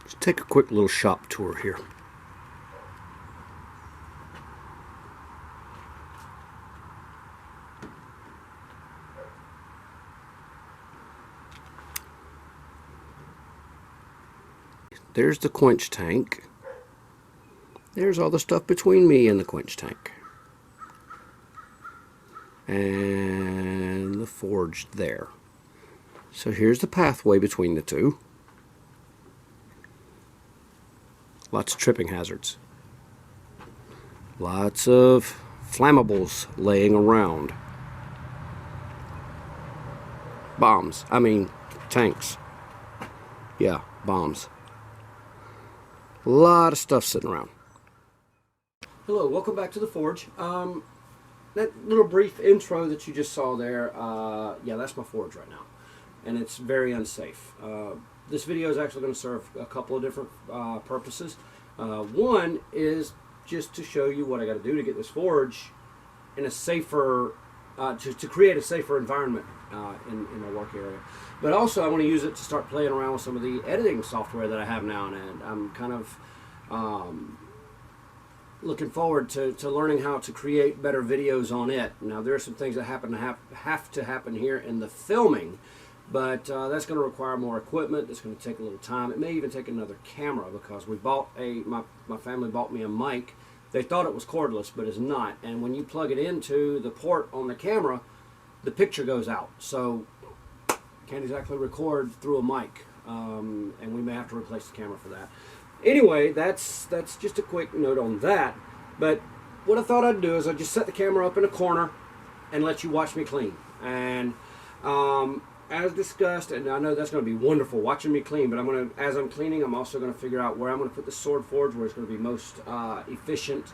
Let's take a quick little shop tour here. There's the quench tank. There's all the stuff between me and the quench tank. And the forge there. So here's the pathway between the two. Lots of tripping hazards. Lots of flammables laying around. Bombs. I mean, tanks. Yeah, bombs. A lot of stuff sitting around. Hello, welcome back to the forge. That little brief intro that you just saw there, yeah, that's my forge right now. And it's very unsafe. This video is actually going to serve a couple of different purposes. One is just to show you what I got to do to get this forge in a safer, to create a safer environment in my work area. But also I want to use it to start playing around with some of the editing software that I have now, and I'm kind of looking forward to learning how to create better videos on it. Now there are some things that have to happen here in the filming, but that's going to require more equipment. It's going to take a little time. It may even take another camera, because we bought my family bought me a mic. They thought it was cordless, but it's not. And when you plug it into the port on the camera, the picture goes out. So can't exactly record through a mic, and we may have to replace the camera for that. Anyway, that's just a quick note on that. But what I thought I'd do is I'd just set the camera up in a corner and let you watch me clean. And as discussed, and I know that's going to be wonderful watching me clean, but as I'm cleaning, I'm also going to figure out where I'm going to put the sword forge, where it's going to be most efficient.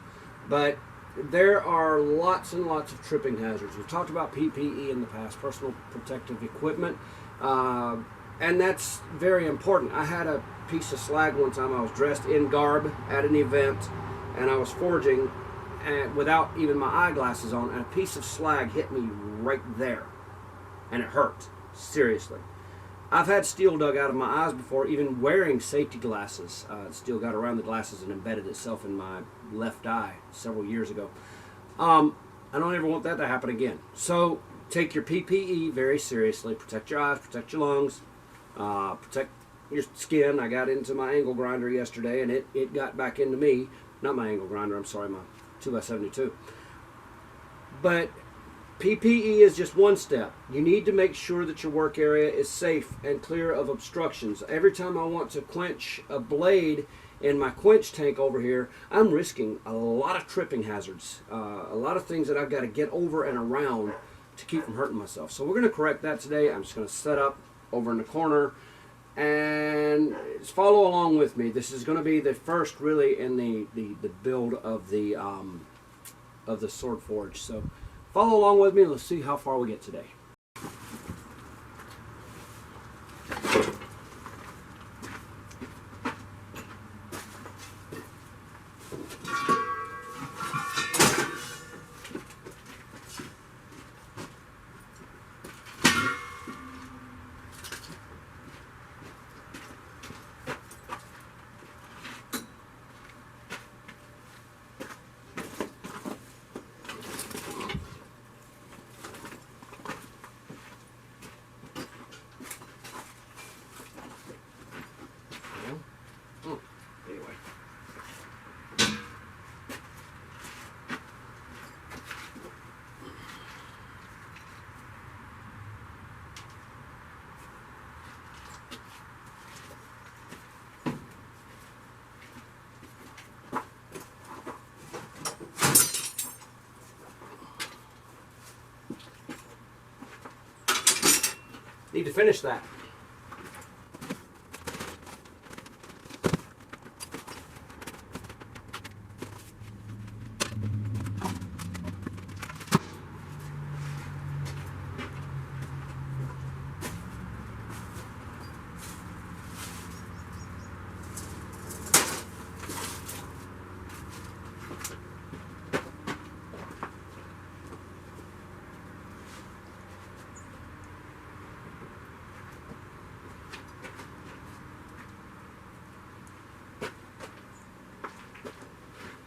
But there are lots and lots of tripping hazards. We've talked about PPE in the past, personal protective equipment, and that's very important. I had a piece of slag one time. I was dressed in garb at an event, and I was forging and without even my eyeglasses on, and a piece of slag hit me right there, and it hurt. Seriously. I've had steel dug out of my eyes before, even wearing safety glasses. Steel got around the glasses and embedded itself in my left eye several years ago. I don't ever want that to happen again. So take your PPE very seriously. Protect your eyes, protect your lungs, protect your skin. I got into my angle grinder yesterday, and it got back into me. Not my angle grinder, I'm sorry, my 2x72. But PPE is just one step. You need to make sure that your work area is safe and clear of obstructions. Every time I want to quench a blade in my quench tank over here, I'm risking a lot of tripping hazards, a lot of things that I've got to get over and around to keep from hurting myself. So we're going to correct that today. I'm just going to set up over in the corner and follow along with me. This is going to be the first really in the build of the sword forge. So follow along with me and let's see how far we get today. Need to finish that.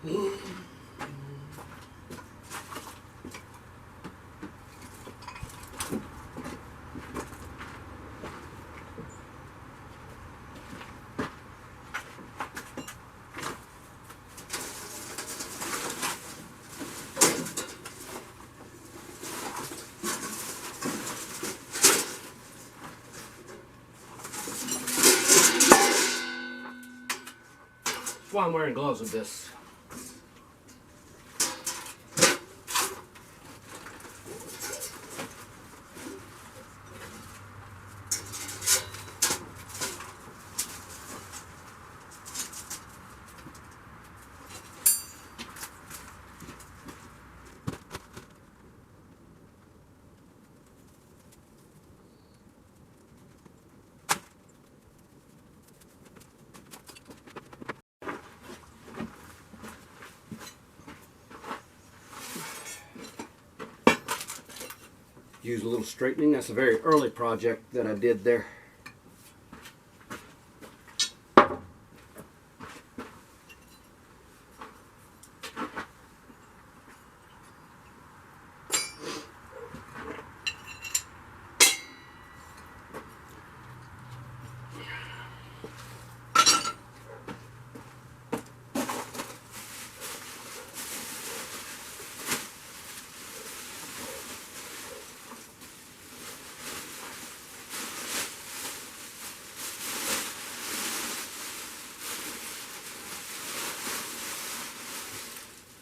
That's why I'm wearing gloves with this. Use a little straightening. That's a very early project that I did there.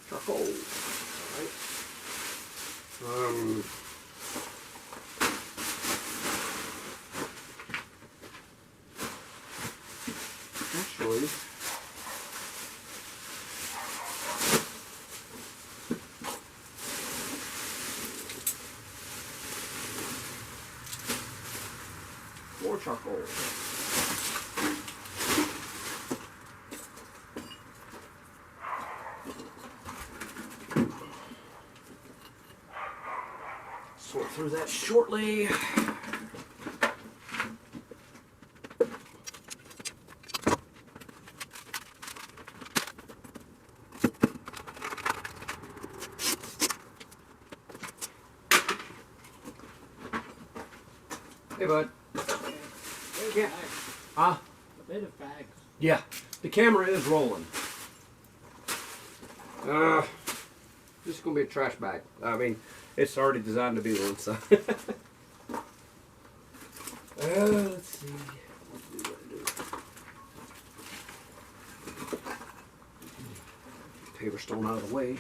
Charcoal. Alright. Actually, more charcoal. Sort through that shortly. Hey, bud. Yeah. A bit of fags. Yeah. The camera is rolling. This is gonna be a trash bag. I mean, it's already designed to be one, so. Let's see. Paper stone out of the way.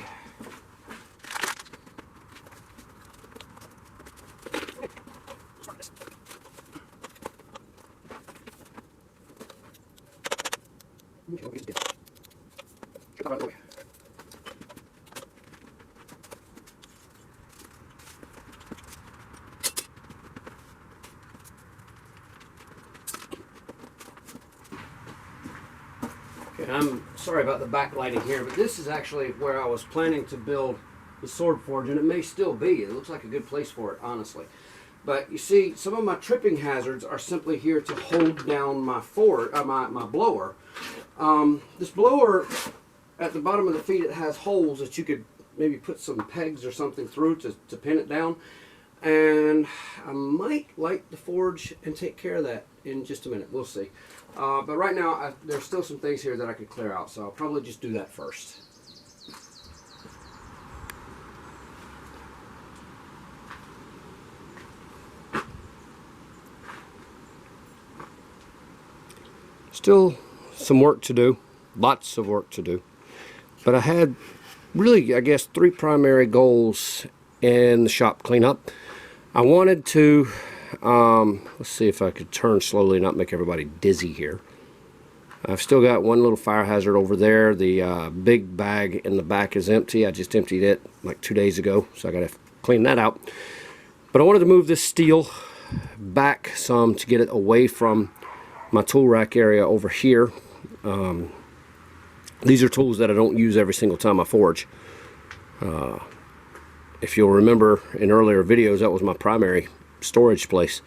Okay, I'm sorry about the backlighting here, but this is actually where I was planning to build the sword forge, and it may still be. It looks like a good place for it, honestly. But you see, some of my tripping hazards are simply here to hold down my my blower. This blower, at the bottom of the feet, it has holes that you could maybe put some pegs or something through to pin it down. And I might light the forge and take care of that in just a minute. We'll see. But right now, there's still some things here that I could clear out, so I'll probably just do that first. Still some work to do, lots of work to do. But I had really, I guess, three primary goals in the shop cleanup. I wanted to, let's see if I could turn slowly and not make everybody dizzy here. I've still got one little fire hazard over there. The big bag in the back is empty. I just emptied it like 2 days ago, so I got to clean that out. But I wanted to move this steel back some to get it away from my tool rack area over here. These are tools that I don't use every single time I forge. If you'll remember in earlier videos, that was my primary storage place.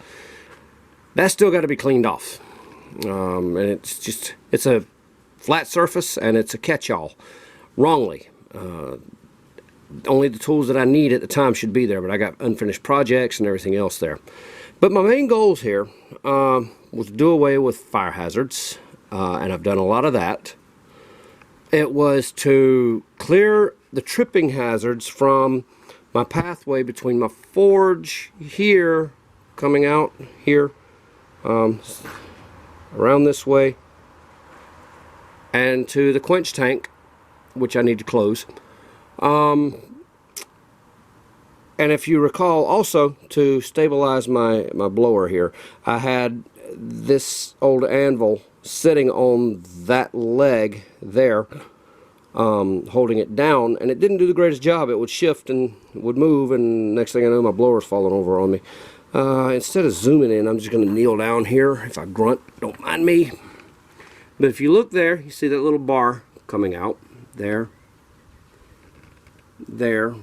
That's still got to be cleaned off. And it's a flat surface and it's a catch-all. wrongly. Only the tools that I need at the time should be there, but I got unfinished projects and everything else there. But my main goals here was to do away with fire hazards, and I've done a lot of that. It was to clear the tripping hazards from my pathway between my forge here, coming out here, around this way, and to the quench tank, which I need to close. And if you recall, also to stabilize my blower here, I had this old anvil sitting on that leg there, holding it down, and it didn't do the greatest job. It would shift and would move, and next thing I know, my blower's falling over on me. Instead of zooming in, I'm just going to kneel down here. If I grunt, don't mind me. But if you look there, you see that little bar coming out there, there,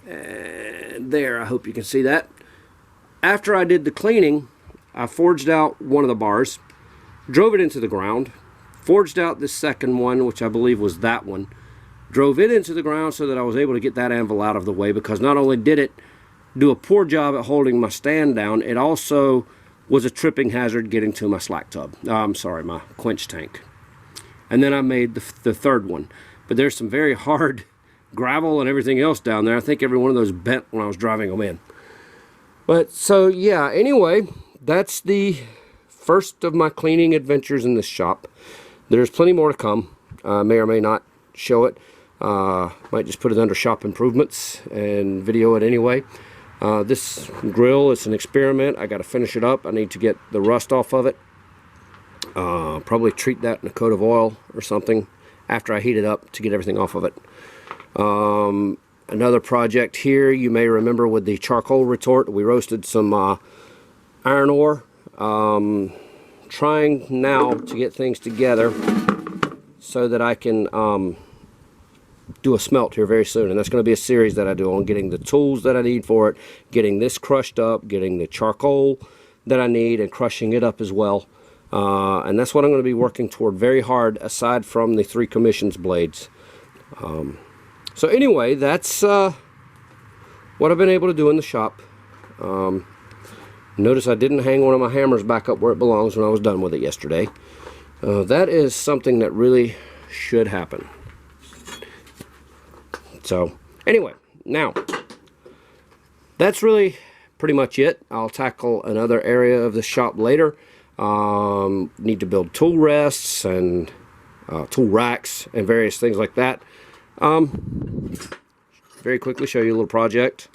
and there. I hope you can see that. After I did the cleaning, I forged out one of the bars, drove it into the ground, forged out this second one, which I believe was that one, drove it into the ground so that I was able to get that anvil out of the way, because not only did it do a poor job at holding my stand down, it also was a tripping hazard getting to my slack tub. I'm sorry, my quench tank. And then I made the third one. But there's some very hard gravel and everything else down there. I think every one of those bent when I was driving them in. But so yeah, anyway, that's the first of my cleaning adventures in this shop. There's plenty more to come. May or may not show it. Might just put it under shop improvements and video it anyway. This grill is an experiment. I got to finish it up. I need to get the rust off of it. Probably treat that in a coat of oil or something after I heat it up to get everything off of it. Another project here, you may remember with the charcoal retort, we roasted some iron ore. Trying now to get things together so that I can do a smelt here very soon, and that's going to be a series that I do on getting the tools that I need for it, getting this crushed up, getting the charcoal that I need, and crushing it up as well. And that's what I'm going to be working toward very hard, aside from the 3 commissions blades. So anyway, that's what I've been able to do in the shop. Notice I didn't hang one of my hammers back up where it belongs when I was done with it yesterday. That is something that really should happen. So anyway, now that's really pretty much it. I'll tackle another area of the shop later. Need to build tool rests and tool racks and various things like that. Very quickly show you a little project.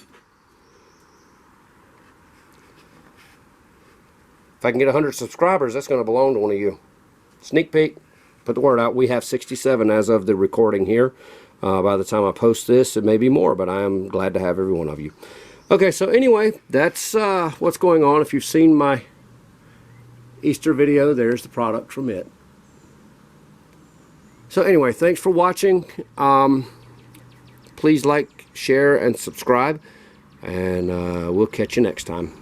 If I can get 100 subscribers, that's going to belong to one of you. Sneak peek, put the word out. We have 67 as of the recording here. By the time I post this, it may be more, but I am glad to have every one of you. Okay, so anyway, that's what's going on. If you've seen my Easter video, there's the product from it. So anyway, thanks for watching. Please like, share, and subscribe, and we'll catch you next time.